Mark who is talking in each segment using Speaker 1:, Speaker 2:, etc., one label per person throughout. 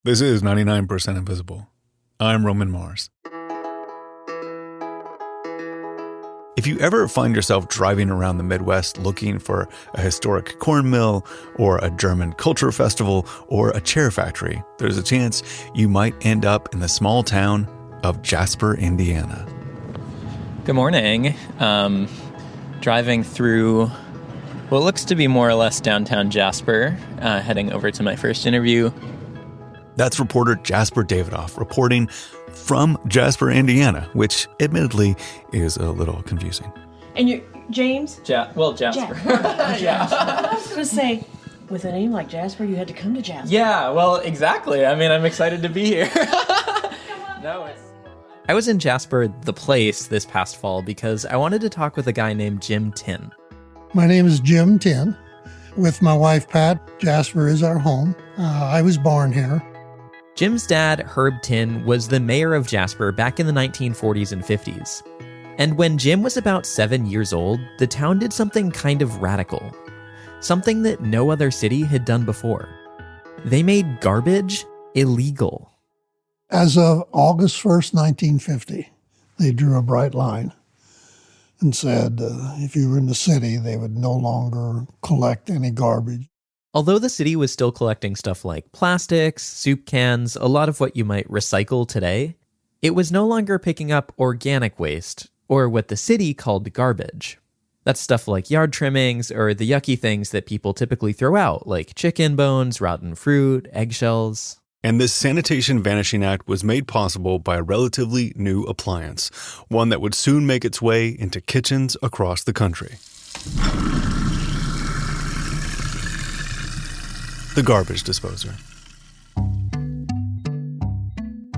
Speaker 1: This is 99% Invisible. I'm Roman Mars. If you ever find yourself driving around the Midwest looking for a historic corn mill or a German culture festival or a chair factory, there's a chance you might end up in the small town of Jasper, Indiana.
Speaker 2: Good morning. Driving through what looks to be more or less downtown Jasper, heading over to my first interview.
Speaker 1: That's reporter Jasper Davidoff reporting from Jasper, Indiana, which admittedly is a little confusing.
Speaker 3: And you're James?
Speaker 2: Jasper.
Speaker 3: Yeah. I was going to say, with a name like Jasper, you had to come to Jasper.
Speaker 2: Yeah, well, exactly. I mean, I'm excited to be here. I was in Jasper, the place, this past fall because I wanted to talk with a guy named Jim Tin.
Speaker 4: My name is Jim Tin. With my wife, Pat, Jasper is our home. I was born here.
Speaker 2: Jim's dad, Herb Tin, was the mayor of Jasper back in the 1940s and 50s. And when Jim was about 7 years old, the town did something kind of radical. Something that no other city had done before. They made garbage illegal.
Speaker 4: As of August 1st, 1950, they drew a bright line and said if you were in the city, they would no longer collect any garbage.
Speaker 2: Although the city was still collecting stuff like plastics, soup cans, a lot of what you might recycle today, it was no longer picking up organic waste, or what the city called garbage. That's stuff like yard trimmings or the yucky things that people typically throw out, like chicken bones, rotten fruit, eggshells.
Speaker 1: And this Sanitation Vanishing Act was made possible by a relatively new appliance, one that would soon make its way into kitchens across the country. The garbage disposer.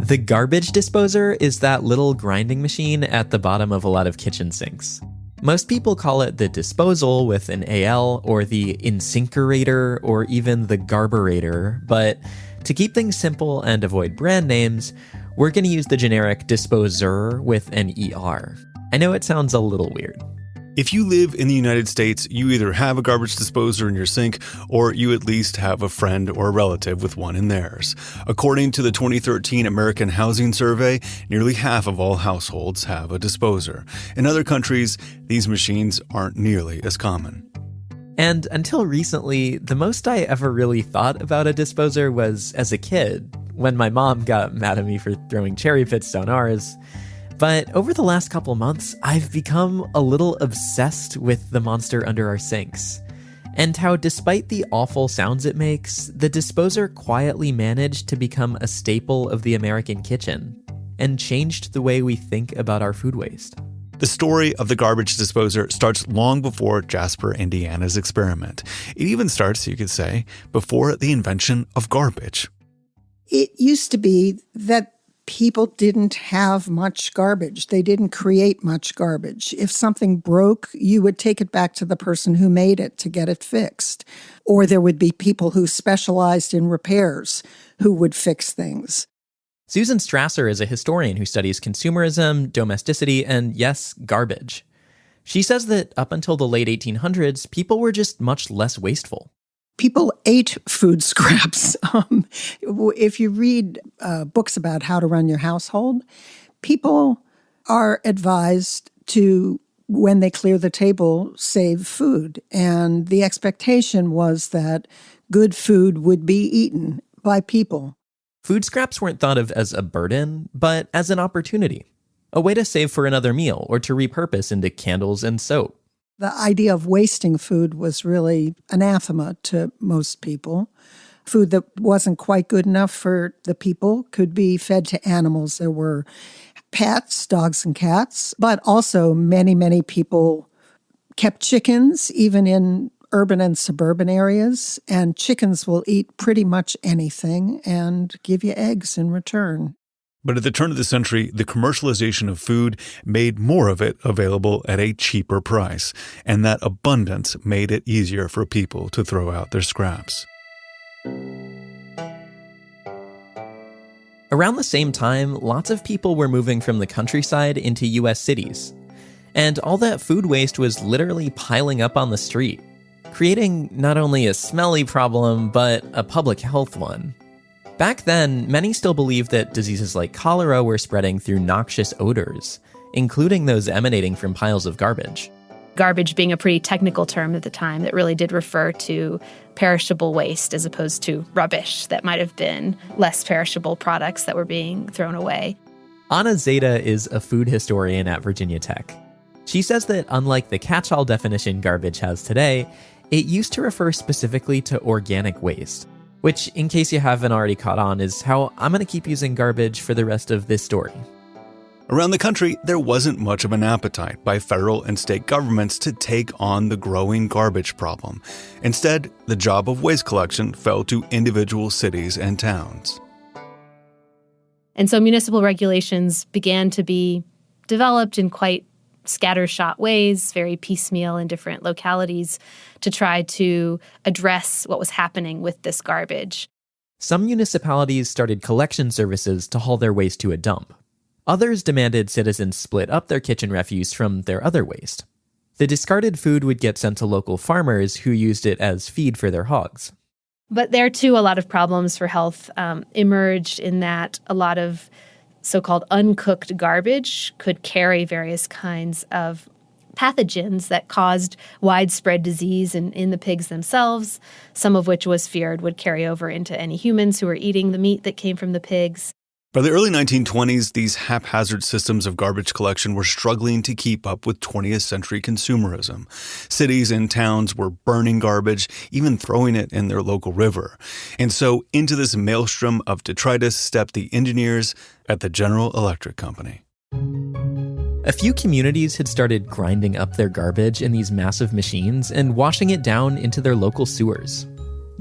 Speaker 2: The garbage disposer is that little grinding machine at the bottom of a lot of kitchen sinks. Most people call it the disposal with an AL, or the incinerator, or even the garburator, but to keep things simple and avoid brand names, we're going to use the generic disposer with an ER. I know it sounds a little weird.
Speaker 1: If you live in the United States, you either have a garbage disposer in your sink, or you at least have a friend or a relative with one in theirs. According to the 2013 American Housing Survey, nearly half of all households have a disposer. In other countries, these machines aren't nearly as common.
Speaker 2: And until recently, the most I ever really thought about a disposer was as a kid, when my mom got mad at me for throwing cherry pits down ours. But over the last couple months, I've become a little obsessed with the monster under our sinks, and how despite the awful sounds it makes, the disposer quietly managed to become a staple of the American kitchen, and changed the way we think about our food waste.
Speaker 1: The story of the garbage disposer starts long before Jasper, Indiana's experiment. It even starts, you could say, before the invention of garbage.
Speaker 5: It used to be that people didn't have much garbage. They didn't create much garbage. If something broke, you would take it back to the person who made it to get it fixed. Or there would be people who specialized in repairs who would fix things.
Speaker 2: Susan Strasser is a historian who studies consumerism, domesticity, and yes, garbage. She says that up until the late 1800s, people were just much less wasteful.
Speaker 5: People ate food scraps. If you read books about how to run your household, people are advised to, when they clear the table, save food. And the expectation was that good food would be eaten by people.
Speaker 2: Food scraps weren't thought of as a burden, but as an opportunity. A way to save for another meal or to repurpose into candles and soap.
Speaker 5: The idea of wasting food was really anathema to most people. Food that wasn't quite good enough for the people could be fed to animals. There were pets, dogs and cats, but also many, many people kept chickens, even in urban and suburban areas, and chickens will eat pretty much anything and give you eggs in return.
Speaker 1: But at the turn of the century, the commercialization of food made more of it available at a cheaper price, and that abundance made it easier for people to throw out their scraps.
Speaker 2: Around the same time, lots of people were moving from the countryside into U.S. cities. And all that food waste was literally piling up on the street, creating not only a smelly problem, but a public health one. Back then, many still believed that diseases like cholera were spreading through noxious odors, including those emanating from piles of garbage.
Speaker 6: Garbage being a pretty technical term at the time that really did refer to perishable waste as opposed to rubbish that might have been less perishable products that were being thrown away.
Speaker 2: Anna Zeta is a food historian at Virginia Tech. She says that unlike the catch-all definition garbage has today, it used to refer specifically to organic waste, which, in case you haven't already caught on, is how I'm going to keep using garbage for the rest of this story.
Speaker 1: Around the country, there wasn't much of an appetite by federal and state governments to take on the growing garbage problem. Instead, the job of waste collection fell to individual cities and towns.
Speaker 6: And so municipal regulations began to be developed in quite scattershot ways, very piecemeal in different localities, to try to address what was happening with this garbage.
Speaker 2: Some municipalities started collection services to haul their waste to a dump. Others demanded citizens split up their kitchen refuse from their other waste. The discarded food would get sent to local farmers who used it as feed for their hogs.
Speaker 6: But there, too, a lot of problems for health emerged in that a lot of so-called uncooked garbage could carry various kinds of pathogens that caused widespread disease in the pigs themselves, some of which was feared would carry over into any humans who were eating the meat that came from the pigs.
Speaker 1: By the early 1920s, these haphazard systems of garbage collection were struggling to keep up with 20th century consumerism. Cities and towns were burning garbage, even throwing it in their local river. And so into this maelstrom of detritus stepped the engineers at the General Electric Company.
Speaker 2: A few communities had started grinding up their garbage in these massive machines and washing it down into their local sewers.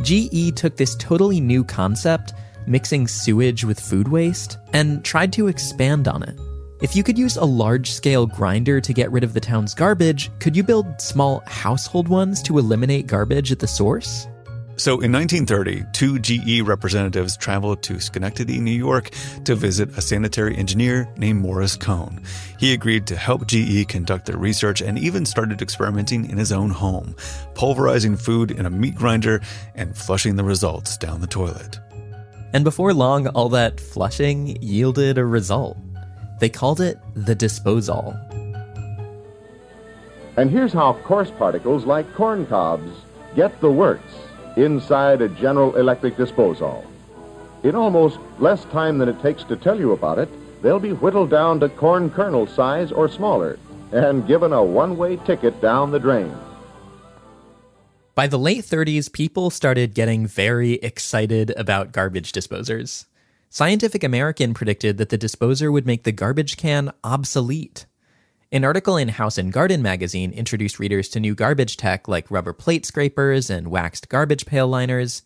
Speaker 2: GE took this totally new concept, mixing sewage with food waste, and tried to expand on it. If you could use a large-scale grinder to get rid of the town's garbage, could you build small household ones to eliminate garbage at the source?
Speaker 1: So in 1930, two GE representatives traveled to Schenectady, New York, to visit a sanitary engineer named Morris Cohn. He agreed to help GE conduct their research and even started experimenting in his own home, pulverizing food in a meat grinder and flushing the results down the toilet.
Speaker 2: And before long, all that flushing yielded a result. They called it the disposal.
Speaker 7: And here's how coarse particles like corn cobs get the works inside a General Electric disposal. In almost less time than it takes to tell you about it, they'll be whittled down to corn kernel size or smaller and given a one-way ticket down the drain.
Speaker 2: By the late 30s, people started getting very excited about garbage disposers. Scientific American predicted that the disposer would make the garbage can obsolete. An article in House and Garden magazine introduced readers to new garbage tech like rubber plate scrapers and waxed garbage pail liners.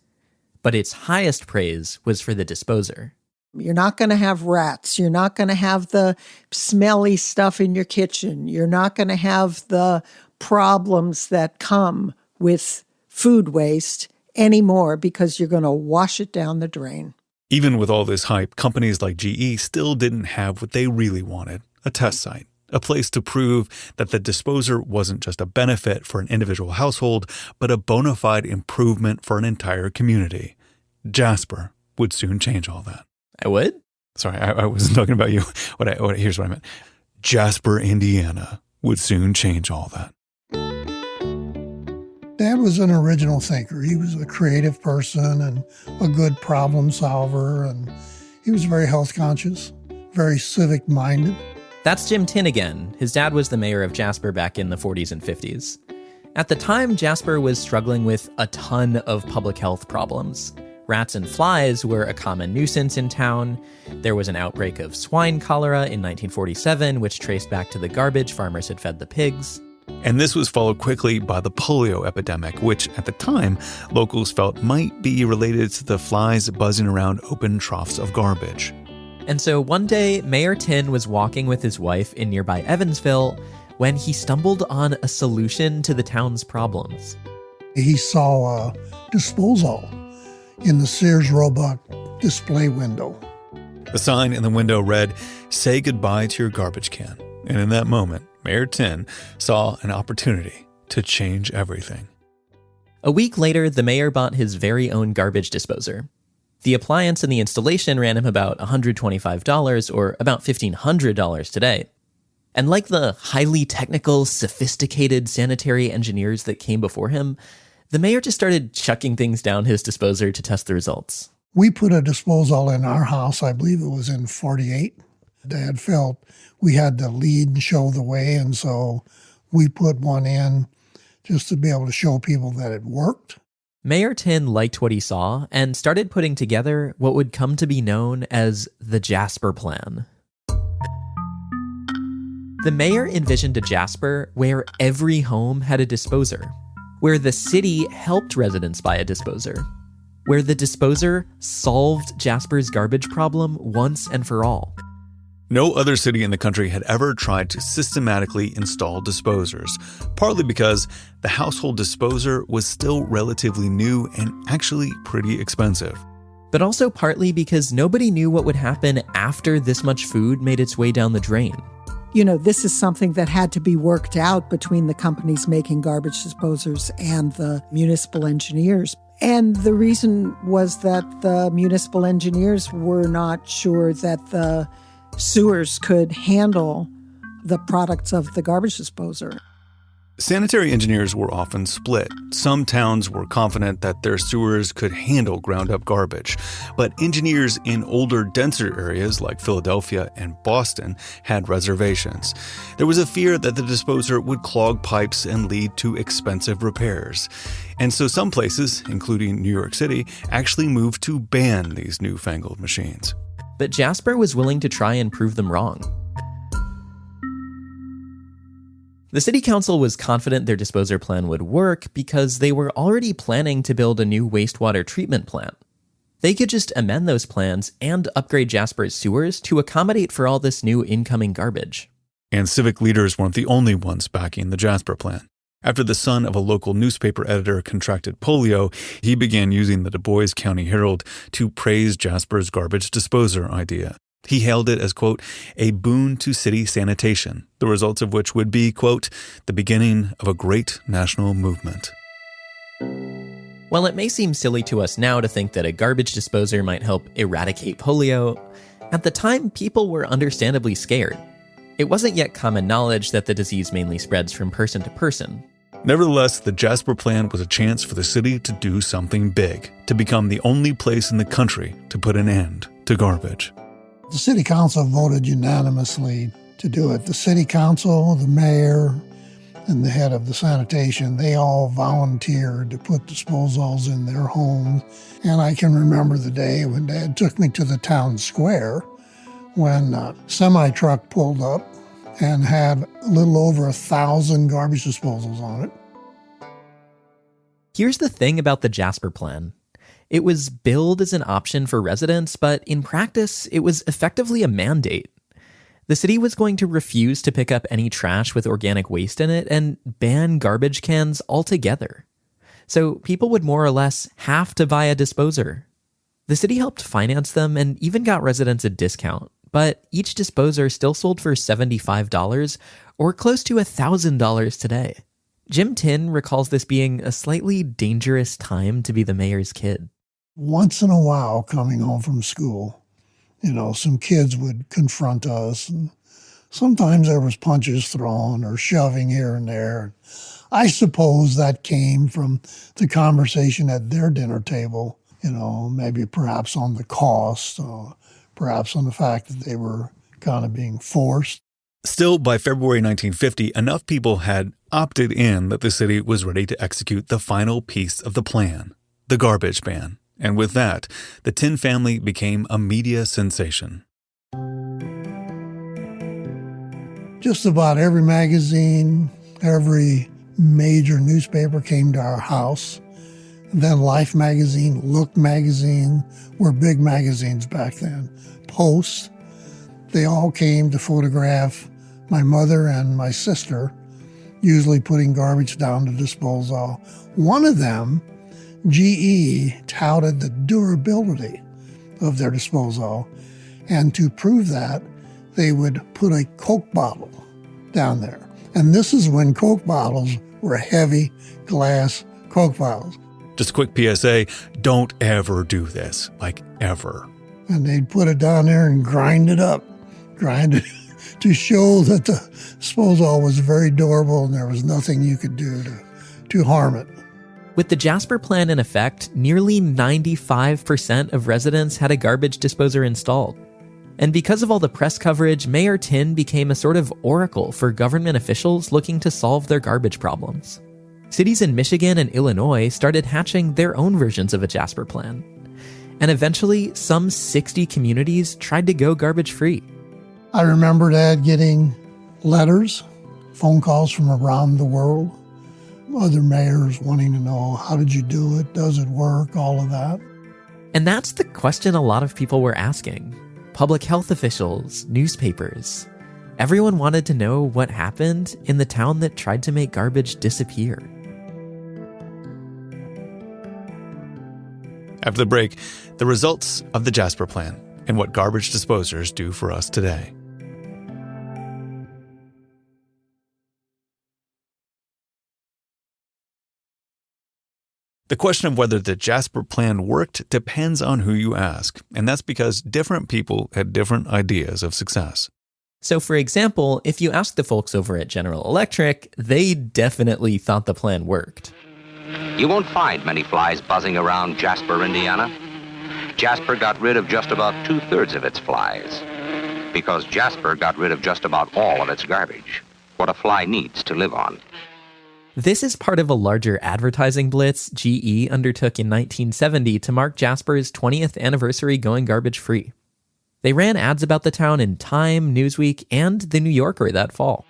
Speaker 2: But its highest praise was for the disposer.
Speaker 5: You're not going to have rats. You're not going to have the smelly stuff in your kitchen. You're not going to have the problems that come with food waste anymore because you're going to wash it down the drain.
Speaker 1: Even with all this hype, companies like GE still didn't have what they really wanted, a test site, a place to prove that the disposer wasn't just a benefit for an individual household, but a bona fide improvement for an entire community. Jasper would soon change all that.
Speaker 2: I would?
Speaker 1: Sorry, I wasn't talking about you. Here's what I meant. Jasper, Indiana would soon change all that.
Speaker 4: Dad was an original thinker. He was a creative person and a good problem solver, and he was very health conscious, very civic minded.
Speaker 2: That's Jim Tinn again. His dad was the mayor of Jasper back in the 40s and 50s. At the time, Jasper was struggling with a ton of public health problems. Rats and flies were a common nuisance in town. There was an outbreak of swine cholera in 1947, which traced back to the garbage farmers had fed the pigs.
Speaker 1: And this was followed quickly by the polio epidemic, which at the time, locals felt might be related to the flies buzzing around open troughs of garbage.
Speaker 2: And so one day, Mayor Tinn was walking with his wife in nearby Evansville when he stumbled on a solution to the town's problems.
Speaker 4: He saw a disposal in the Sears Roebuck display window.
Speaker 1: The sign in the window read, "Say goodbye to your garbage can." And in that moment, Mayor Tinn saw an opportunity to change everything.
Speaker 2: A week later, the mayor bought his very own garbage disposer. The appliance and the installation ran him about $125 or about $1,500 today. And like the highly technical, sophisticated sanitary engineers that came before him, the mayor just started chucking things down his disposer to test the results.
Speaker 4: We put a disposal in our house, I believe it was in 48. Dad felt we had to lead and show the way, and so we put one in just to be able to show people that it worked.
Speaker 2: Mayor Tin liked what he saw and started putting together what would come to be known as the Jasper Plan. The mayor envisioned a Jasper where every home had a disposer, where the city helped residents buy a disposer, where the disposer solved Jasper's garbage problem once and for all.
Speaker 1: No other city in the country had ever tried to systematically install disposers, partly because the household disposer was still relatively new and actually pretty expensive.
Speaker 2: But also partly because nobody knew what would happen after this much food made its way down the drain.
Speaker 5: You know, this is something that had to be worked out between the companies making garbage disposers and the municipal engineers. And the reason was that the municipal engineers were not sure that the sewers could handle the products of the garbage disposer.
Speaker 1: Sanitary engineers were often split. Some towns were confident that their sewers could handle ground-up garbage, but engineers in older, denser areas like Philadelphia and Boston had reservations. There was a fear that the disposer would clog pipes and lead to expensive repairs. And so some places, including New York City, actually moved to ban these newfangled machines.
Speaker 2: But Jasper was willing to try and prove them wrong. The city council was confident their disposer plan would work because they were already planning to build a new wastewater treatment plant. They could just amend those plans and upgrade Jasper's sewers to accommodate for all this new incoming garbage.
Speaker 1: And civic leaders weren't the only ones backing the Jasper plan. After the son of a local newspaper editor contracted polio, he began using the Du Bois County Herald to praise Jasper's garbage disposer idea. He hailed it as, quote, a boon to city sanitation, the results of which would be, quote, the beginning of a great national movement.
Speaker 2: While it may seem silly to us now to think that a garbage disposer might help eradicate polio, at the time people were understandably scared. It wasn't yet common knowledge that the disease mainly spreads from person to person.
Speaker 1: Nevertheless, the Jasper Plan was a chance for the city to do something big, to become the only place in the country to put an end to garbage.
Speaker 4: The city council voted unanimously to do it. The city council, the mayor, and the head of the sanitation, they all volunteered to put disposals in their homes. And I can remember the day when Dad took me to the town square when a semi-truck pulled up and had a little over 1,000 garbage disposals on it.
Speaker 2: Here's the thing about the Jasper Plan. It was billed as an option for residents, but in practice, it was effectively a mandate. The city was going to refuse to pick up any trash with organic waste in it and ban garbage cans altogether. So people would more or less have to buy a disposer. The city helped finance them and even got residents a discount, but each disposer still sold for $75 or close to $1,000 today. Jim Tin recalls this being a slightly dangerous time to be the mayor's kid.
Speaker 4: Once in a while, coming home from school, some kids would confront us. And sometimes there was punches thrown or shoving here and there. I suppose that came from the conversation at their dinner table, maybe perhaps on the cost, perhaps on the fact that they were kind of being forced.
Speaker 1: Still, by February 1950, enough people had opted in that the city was ready to execute the final piece of the plan, the garbage ban. And with that, the Tin family became a media sensation.
Speaker 4: Just about every magazine, every major newspaper came to our house. Then Life magazine, Look magazine were big magazines back then. Post, they all came to photograph my mother and my sister, usually putting garbage down to disposal. One of them, GE, touted the durability of their disposal, and to prove that, they would put a Coke bottle down there. And this is when Coke bottles were heavy glass Coke bottles.
Speaker 1: Just a quick PSA, don't ever do this, like ever.
Speaker 4: And they'd put it down there and grind it to show that the disposal was very durable and there was nothing you could do to harm it.
Speaker 2: With the Jasper plan in effect, nearly 95% of residents had a garbage disposer installed. And because of all the press coverage, Mayor Tin became a sort of oracle for government officials looking to solve their garbage problems. Cities in Michigan and Illinois started hatching their own versions of a Jasper plan. And eventually, some 60 communities tried to go garbage-free.
Speaker 4: I remember Dad getting letters, phone calls from around the world, other mayors wanting to know, how did you do it? Does it work? All of that.
Speaker 2: And that's the question a lot of people were asking. Public health officials, newspapers. Everyone wanted to know what happened in the town that tried to make garbage disappear.
Speaker 1: After the break, the results of the Jasper plan and what garbage disposers do for us today. The question of whether the Jasper plan worked depends on who you ask, and that's because different people had different ideas of success.
Speaker 2: So, for example, if you ask the folks over at General Electric, they definitely thought the plan worked.
Speaker 8: You won't find many flies buzzing around Jasper, Indiana. Jasper got rid of just about 2/3 of its flies, because Jasper got rid of just about all of its garbage, what a fly needs to live on.
Speaker 2: This is part of a larger advertising blitz GE undertook in 1970 to mark Jasper's 20th anniversary going garbage-free. They ran ads about the town in Time, Newsweek, and The New Yorker that fall.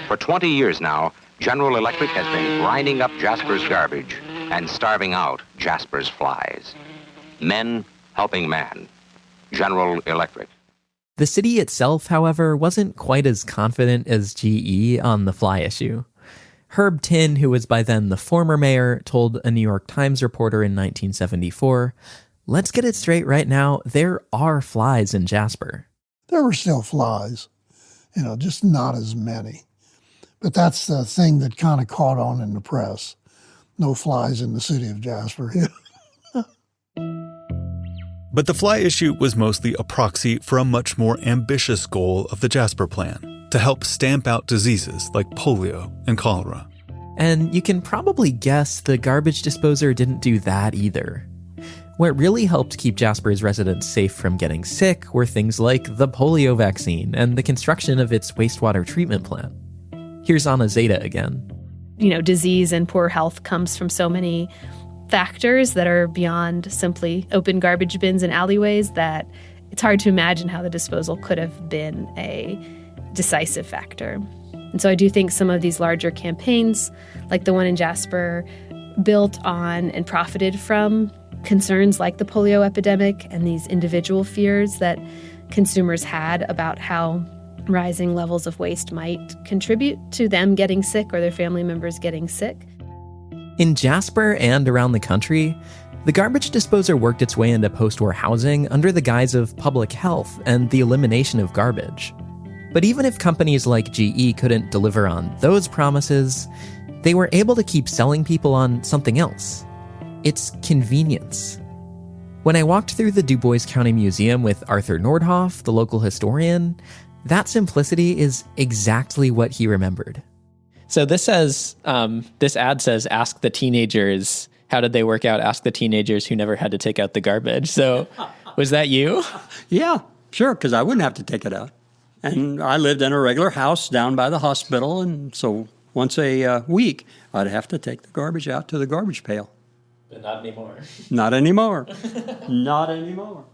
Speaker 8: For 20 years now, General Electric has been grinding up Jasper's garbage and starving out Jasper's flies. Men helping man. General Electric.
Speaker 2: The city itself, however, wasn't quite as confident as GE on the fly issue. Herb Tin, who was by then the former mayor, told a New York Times reporter in 1974, "Let's get it straight right now, there are flies in Jasper."
Speaker 4: There were still flies, just not as many. But that's the thing that kind of caught on in the press. No flies in the city of Jasper.
Speaker 1: But the fly issue was mostly a proxy for a much more ambitious goal of the Jasper plan, to help stamp out diseases like polio and cholera.
Speaker 2: And you can probably guess the garbage disposer didn't do that either. What really helped keep Jasper's residents safe from getting sick were things like the polio vaccine and the construction of its wastewater treatment plant. Here's Anna Zeta again.
Speaker 6: Disease and poor health comes from so many factors that are beyond simply open garbage bins and alleyways that it's hard to imagine how the disposal could have been a decisive factor. And so I do think some of these larger campaigns, like the one in Jasper, built on and profited from concerns like the polio epidemic and these individual fears that consumers had about how rising levels of waste might contribute to them getting sick or their family members getting sick.
Speaker 2: In Jasper and around the country, the garbage disposer worked its way into post-war housing under the guise of public health and the elimination of garbage. But even if companies like GE couldn't deliver on those promises, they were able to keep selling people on something else. It's convenience. When I walked through the Du Bois County Museum with Arthur Nordhoff, the local historian, that simplicity is exactly what he remembered.
Speaker 9: So this says, this ad says, ask the teenagers, how did they work out? Ask the teenagers who never had to take out the garbage. So was that you?
Speaker 10: Yeah, sure, because I wouldn't have to take it out. And I lived in a regular house down by the hospital, and so once a week, I'd have to take the garbage out to the garbage pail.
Speaker 9: But not anymore.
Speaker 10: Not anymore. Not anymore.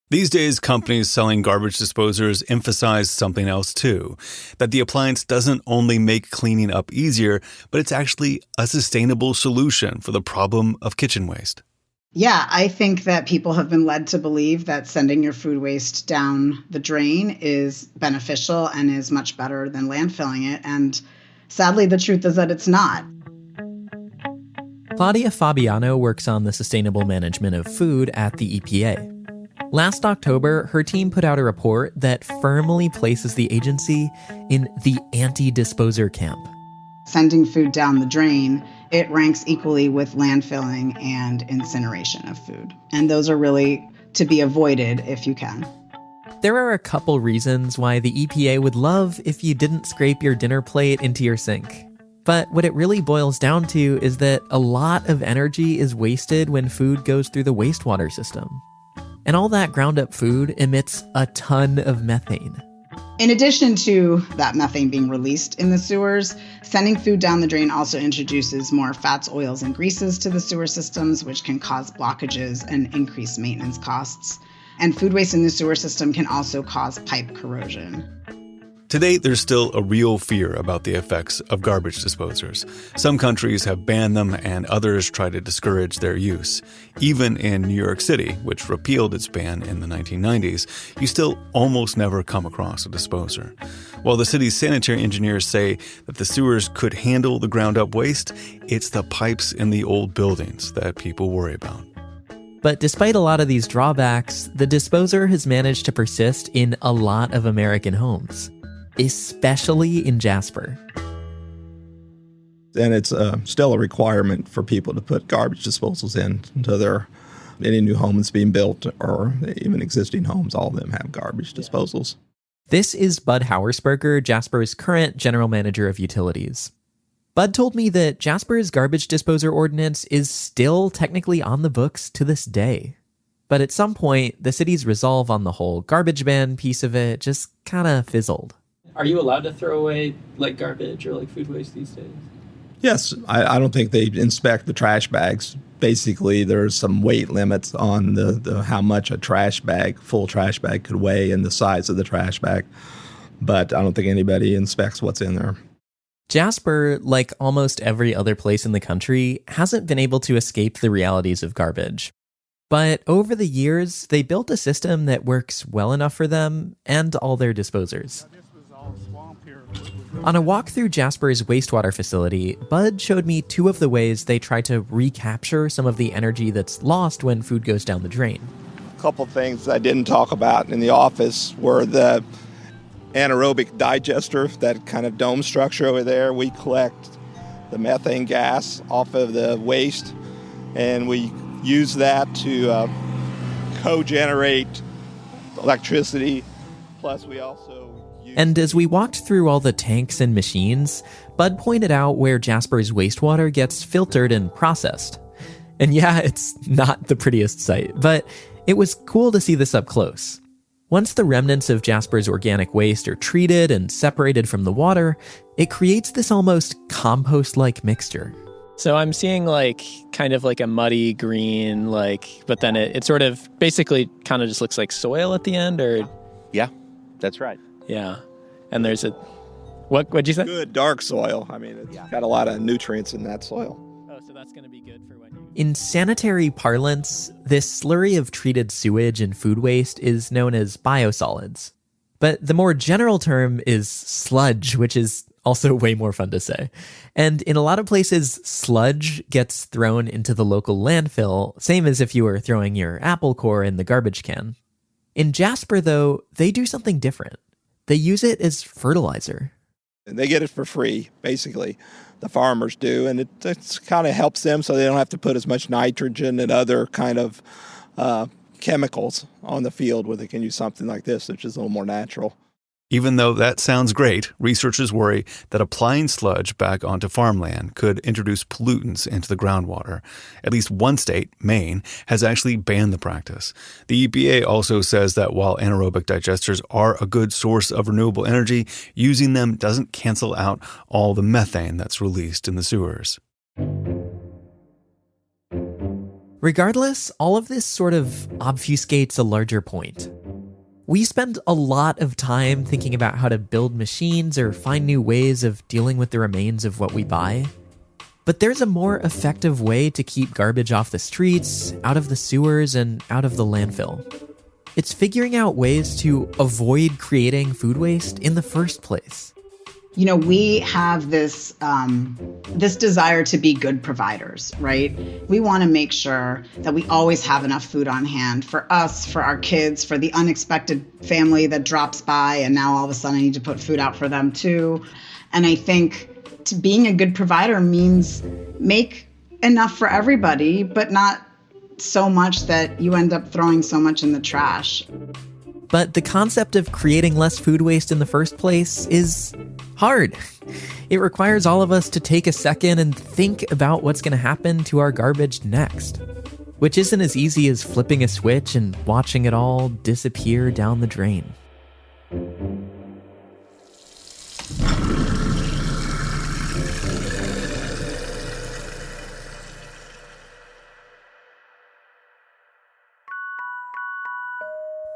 Speaker 1: These days, companies selling garbage disposers emphasize something else too, that the appliance doesn't only make cleaning up easier, but it's actually a sustainable solution for the problem of kitchen waste.
Speaker 11: Yeah, I think that people have been led to believe that sending your food waste down the drain is beneficial and is much better than landfilling it. And sadly, the truth is that it's not.
Speaker 2: Claudia Fabiano works on the sustainable management of food at the EPA. Last October, her team put out a report that firmly places the agency in the anti-disposer camp.
Speaker 11: Sending food down the drain it ranks equally with landfilling and incineration of food. And those are really to be avoided if you can.
Speaker 2: There are a couple reasons why the EPA would love if you didn't scrape your dinner plate into your sink. But what it really boils down to is that a lot of energy is wasted when food goes through the wastewater system. And all that ground up food emits a ton of methane.
Speaker 11: In addition to that methane being released in the sewers, sending food down the drain also introduces more fats, oils, and greases to the sewer systems, which can cause blockages and increase maintenance costs. And food waste in the sewer system can also cause pipe corrosion.
Speaker 1: Today, there's still a real fear about the effects of garbage disposers. Some countries have banned them and others try to discourage their use. Even in New York City, which repealed its ban in the 1990s, you still almost never come across a disposer. While the city's sanitary engineers say that the sewers could handle the ground-up waste, it's the pipes in the old buildings that people worry about.
Speaker 2: But despite a lot of these drawbacks, the disposer has managed to persist in a lot of American homes, especially in Jasper.
Speaker 12: And it's still a requirement for people to put garbage disposals into any new home that's being built or even existing homes. All of them have garbage disposals.
Speaker 2: This is Bud Hauersperger, Jasper's current general manager of utilities. Bud told me that Jasper's garbage disposer ordinance is still technically on the books to this day. But at some point, the city's resolve on the whole garbage ban piece of it just kind of fizzled.
Speaker 9: Are you allowed to throw away like garbage or like food waste these days?
Speaker 12: Yes, I don't think they inspect the trash bags. Basically, there's some weight limits on the how much a full trash bag could weigh and the size of the trash bag. But I don't think anybody inspects what's in there.
Speaker 2: Jasper, like almost every other place in the country, hasn't been able to escape the realities of garbage. But over the years, they built a system that works well enough for them and all their disposers. On a walk through Jasper's wastewater facility, Bud showed me two of the ways they try to recapture some of the energy that's lost when food goes down the drain.
Speaker 12: A couple things I didn't talk about in the office were the anaerobic digester, that kind of dome structure over there. We collect the methane gas off of the waste, and we use that to co-generate electricity. Plus, we also
Speaker 2: And as we walked through all the tanks and machines, Bud pointed out where Jasper's wastewater gets filtered and processed. And yeah, it's not the prettiest sight, but it was cool to see this up close. Once the remnants of Jasper's organic waste are treated and separated from the water, it creates this almost compost-like mixture.
Speaker 9: So I'm seeing like kind of like a muddy green, but then it sort of basically kind of just looks like soil at the end, or?
Speaker 13: Yeah, that's right.
Speaker 9: Yeah. And there's what'd you say?
Speaker 12: Good dark soil. I mean, it's got a lot of nutrients in that soil.
Speaker 9: Oh, so that's going to be good for when you...
Speaker 2: In sanitary parlance, this slurry of treated sewage and food waste is known as biosolids. But the more general term is sludge, which is also way more fun to say. And in a lot of places, sludge gets thrown into the local landfill, same as if you were throwing your apple core in the garbage can. In Jasper, though, they do something different. They use it as fertilizer.
Speaker 12: And they get it for free, basically. The farmers do, and it kind of helps them so they don't have to put as much nitrogen and other kind of chemicals on the field where they can use something like this, which is a little more natural.
Speaker 1: Even though that sounds great, researchers worry that applying sludge back onto farmland could introduce pollutants into the groundwater. At least one state, Maine, has actually banned the practice. The EPA also says that while anaerobic digesters are a good source of renewable energy, using them doesn't cancel out all the methane that's released in the sewers.
Speaker 2: Regardless, all of this sort of obfuscates a larger point. We spend a lot of time thinking about how to build machines or find new ways of dealing with the remains of what we buy. But there's a more effective way to keep garbage off the streets, out of the sewers, and out of the landfill. It's figuring out ways to avoid creating food waste in the first place.
Speaker 11: You know, we have this desire to be good providers, right? We want to make sure that we always have enough food on hand for us, for our kids, for the unexpected family that drops by, and now all of a sudden I need to put food out for them too. And I think being a good provider means make enough for everybody, but not so much that you end up throwing so much in the trash.
Speaker 2: But the concept of creating less food waste in the first place is hard. It requires all of us to take a second and think about what's going to happen to our garbage next, which isn't as easy as flipping a switch and watching it all disappear down the drain.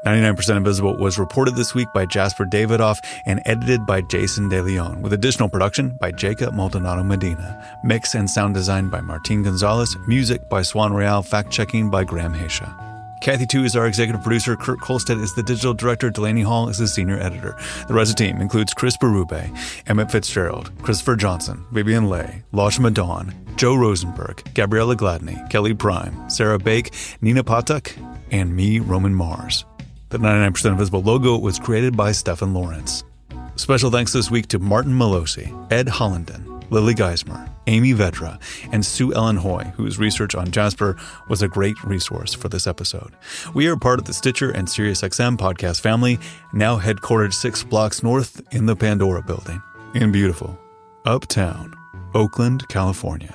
Speaker 1: 99% Invisible was reported this week by Jasper Davidoff and edited by Jason De Leon, with additional production by Jacob Maldonado Medina. Mix and sound design by Martin Gonzalez. Music by Swan Royale. Fact-checking by Graham Haysha. Kathy Tu is our executive producer. Kurt Kolstedt is the digital director. Delaney Hall is the senior editor. The rest of the team includes Chris Berube, Emmett Fitzgerald, Christopher Johnson, Vivian Leigh, Lashma Dawn, Joe Rosenberg, Gabriella Gladney, Kelly Prime, Sarah Bake, Nina Patak, and me, Roman Mars. The 99% Invisible logo was created by Stefan Lawrence. Special thanks this week to Martin Melosi, Ed Hollenden, Lily Geismer, Amy Vedra, and Sue Ellen Hoy, whose research on Jasper was a great resource for this episode. We are part of the Stitcher and SiriusXM podcast family, now headquartered 6 blocks north in the Pandora building in beautiful, uptown, Oakland, California.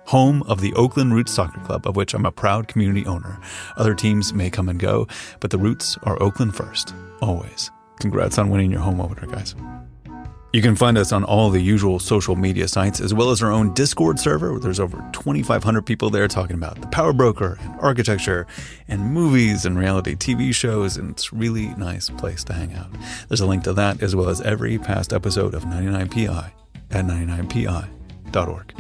Speaker 1: Home of the Oakland Roots Soccer Club, of which I'm a proud community owner. Other teams may come and go, but the Roots are Oakland first, always. Congrats on winning your home opener, guys. You can find us on all the usual social media sites, as well as our own Discord server. There's over 2,500 people there talking about the power broker and architecture and movies and reality TV shows, and it's a really nice place to hang out. There's a link to that, as well as every past episode of 99PI at 99pi.org.